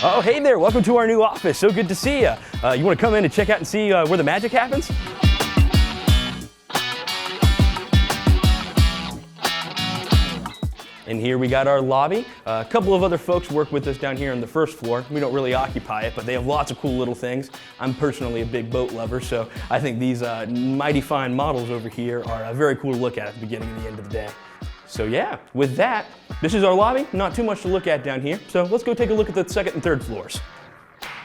Oh, hey there, welcome to our new office. So good to see you. You want to come in and check out and see where the magic happens? And here we got our lobby. A couple of other folks work with us down here on the first floor. We don't really occupy it, but they have lots of cool little things. I'm personally a big boat lover, so I think these mighty fine models over here are very cool to look at the beginning and the end of the day. So yeah, with that, this is our lobby. Not too much to look at down here, so let's go take a look at the second and third floors.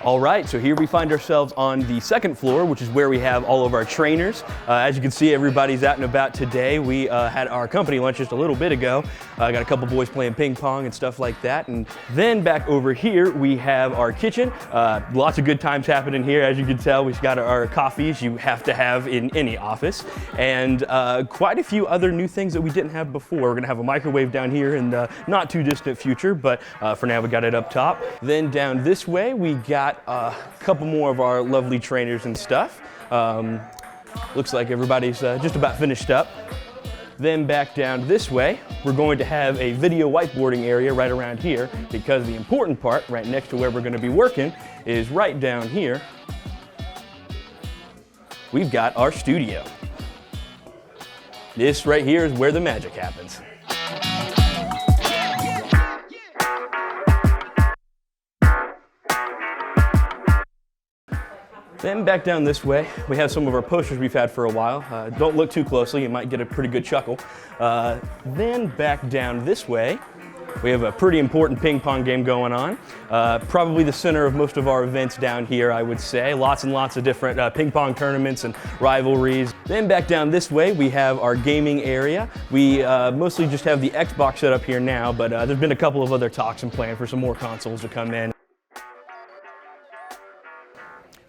All right, so here we find ourselves on the second floor, which is where we have all of our trainers. As you can see, everybody's out and about today. We had our company lunch just a little bit ago. Got a couple boys playing ping pong and stuff like that. And then back over here, we have our kitchen. Lots of good times happening here. As you can tell, we've got our coffees you have to have in any office. And quite a few other new things that we didn't have before. We're gonna have a microwave down here in the not too distant future, but for now we got it up top. Then down this way, we got a couple more of our lovely trainers and stuff. Looks like everybody's just about finished up. Then back down this way, we're going to have a video whiteboarding area right around here, because the important part right next to where we're going to be working is right down here. We've got our studio. This right here is where the magic happens. Then back down this way, we have some of our posters we've had for a while. Don't look too closely, you might get a pretty good chuckle. Then back down this way, we have a pretty important ping pong game going on. Probably the center of most of our events down here, I would say. Lots and lots of different ping pong tournaments and rivalries. Then back down this way, we have our gaming area. We mostly just have the Xbox set up here now, but there's been a couple of other talks and plans for some more consoles to come in.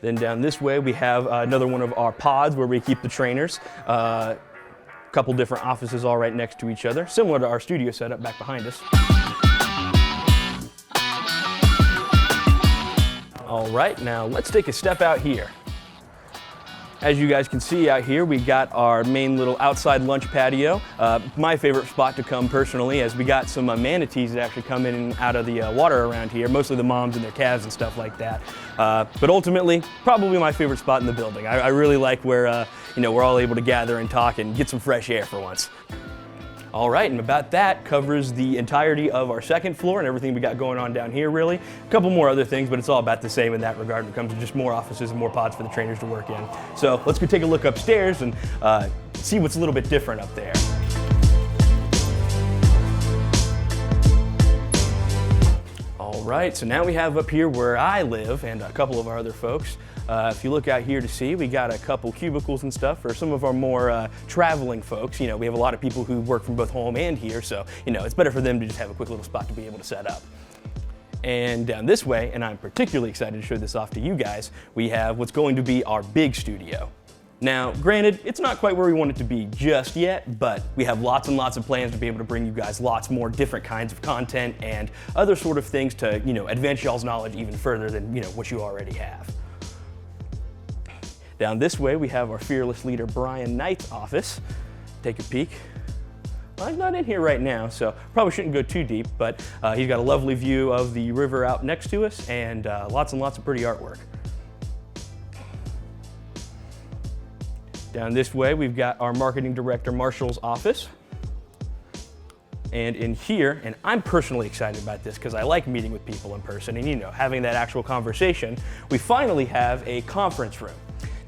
Then down this way, we have another one of our pods where we keep the trainers. A couple different offices all right next to each other, similar to our studio setup back behind us. All right, now let's take a step out here. As you guys can see out here, we got our main little outside lunch patio. My favorite spot to come personally, as we got some manatees that actually come in and out of the water around here, mostly the moms and their calves and stuff like that. But ultimately, probably my favorite spot in the building. I really like where we're all able to gather and talk and get some fresh air for once. All right, and about that covers the entirety of our second floor and everything we got going on down here, really. A couple more other things, but it's all about the same in that regard when it comes to just more offices and more pods for the trainers to work in. So let's go take a look upstairs and see what's a little bit different up there. All right, so now we have up here where I live and a couple of our other folks. If you look out here to see, we got a couple cubicles and stuff for some of our more traveling folks. We have a lot of people who work from both home and here, so it's better for them to just have a quick little spot to be able to set up. And down this way, and I'm particularly excited to show this off to you guys, we have what's going to be our big studio. Now, granted, it's not quite where we want it to be just yet, but we have lots and lots of plans to be able to bring you guys lots more different kinds of content and other sort of things to, advance y'all's knowledge even further than, what you already have. Down this way, we have our fearless leader, Brian Knight's office. Take a peek. Well, he's not in here right now, so probably shouldn't go too deep, but he's got a lovely view of the river out next to us and lots of pretty artwork. Down this way, we've got our marketing director, Marshall's office. And in here, and I'm personally excited about this because I like meeting with people in person and having that actual conversation, we finally have a conference room.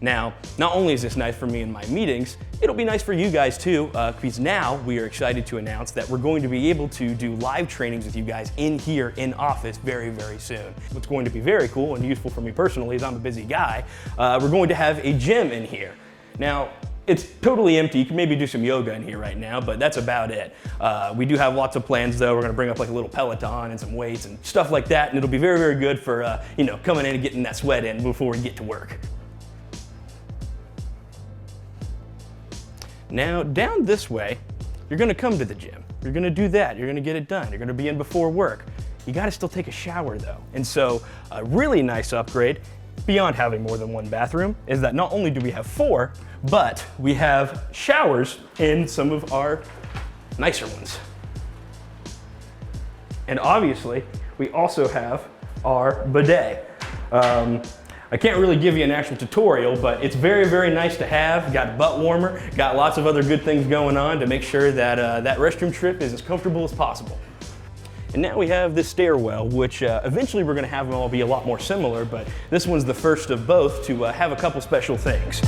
Now, not only is this nice for me in my meetings, it'll be nice for you guys too, because now we are excited to announce that we're going to be able to do live trainings with you guys in here in office very, very soon. What's going to be very cool and useful for me personally, as I'm a busy guy, we're going to have a gym in here. Now, it's totally empty. You can maybe do some yoga in here right now, but that's about it. We do have lots of plans though. We're gonna bring up like a little Peloton and some weights and stuff like that, and it'll be very, very good for coming in and getting that sweat in before we get to work. Now, down this way, you're gonna come to the gym. You're gonna do that, you're gonna get it done. You're gonna be in before work. You gotta still take a shower though. And so, a really nice upgrade, beyond having more than one bathroom, is that not only do we have 4, but we have showers in some of our nicer ones. And obviously, we also have our bidet. I can't really give you an actual tutorial, but it's very, very nice to have. Got a butt warmer, got lots of other good things going on to make sure that that restroom trip is as comfortable as possible. And now we have this stairwell, which eventually we're gonna have them all be a lot more similar, but this one's the first of both to have a couple special things.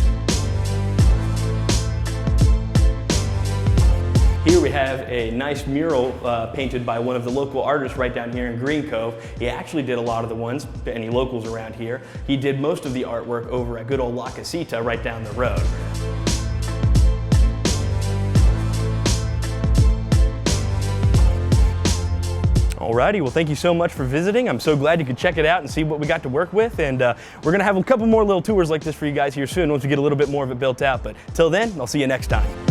Here we have a nice mural painted by one of the local artists right down here in Green Cove. He actually did a lot of the ones, any locals around here. He did most of the artwork over at good old La Casita right down the road. Alrighty, well thank you so much for visiting. I'm so glad you could check it out and see what we got to work with, and we're gonna have a couple more little tours like this for you guys here soon once we get a little bit more of it built out. But till then, I'll see you next time.